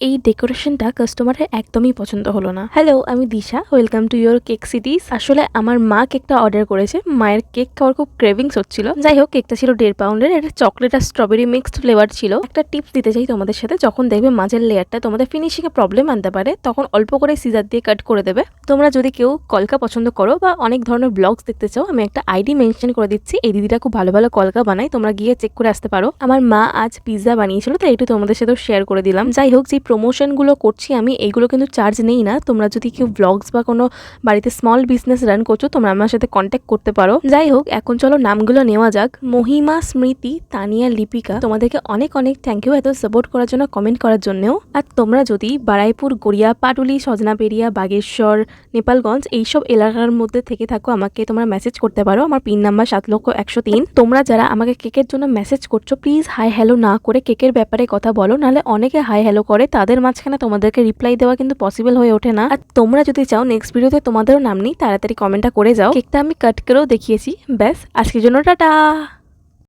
এই ডেকোরেশনটা কাস্টমারের একদমই পছন্দ হলো না। হ্যালো, আমি Disha, welcome to your cake cities. আসলে আমার মা কেকটা অর্ডার করেছে, মায়ের কেক খাওয়ার খুব ক্রেভিংস হচ্ছিল। যাই হোক, কেকটা ছিল 1.5 পাউন্ডের, এটা চকলেট আর স্ট্রবেরি মিক্সড ফ্লেভার ছিল। একটা টিপস দিতে চাই তোমাদের সাথে, যখন দেখবে মাঝের লেয়ারটা তোমাদের ফিনিশিং এ প্রবলেম আনতে পারে, তখন অল্প করে সিজার দিয়ে কাট করে দেবে। তোমরা যদি কেউ কলকা পছন্দ করো বা অনেক ধরনের ব্লগস দেখতে চাও, আমি একটা আইডি মেনশন করে দিচ্ছি। এই দিদিটা খুব ভালো ভালো কলকা বানায়, তোমরা গিয়ে চেক করে আসতে পারো। আমার মা আজ পিৎজা বানিয়েছিল, তাই একটু তোমাদের সাথেও শেয়ার করে দিলাম। যাই হোক, যে প্রমোশন গুলো করছি আমি, এইগুলো কিন্তু চার্জ নেই না। তোমরা যদি কেউ ব্লগস বা কোনো বাড়িতে স্মল বিজনেস রান করছো, তোমরা আমার সাথে কন্ট্যাক্ট করতে পারো। যাই হোক, এখন চলো নামগুলো নেওয়া যাক। মহিমা, স্মৃতি, তানিয়া, লিপিকা, তোমাদেরকে অনেক অনেক থ্যাংক ইউ এত সাপোর্ট করার জন্য, কমেন্ট করার জন্যও। আর তোমরা যদি বারাইপুর, গড়িয়া, পাটুলি, সজনাপেরিয়া, বাগেশ্বর, নেপালগঞ্জ এইসব এলাকার মধ্যে থেকে থাকো, আমাকে তোমরা মেসেজ করতে পারো। আমার পিন নাম্বার 7,103। তোমরা যারা আমাকে কেকের জন্য মেসেজ করছো, প্লিজ হাই হ্যালো না করে কেকের ব্যাপারে কথা বলো, নাহলে অনেকে হাই হ্যালো করে, তাদের মাঝখানে তোমাদেরকে রিপ্লাই দেওয়া কিন্তু পসিবল হয়ে ওঠে না। আর তোমরা যদি চাও নেক্সট ভিডিওতে তোমাদেরও নাম নিই, তাড়াতাড়ি কমেন্টটা করে যাও। কেকটা আমি কাট করেও দেখিয়েছি। ব্যাস, আজকের জন্য টাটা।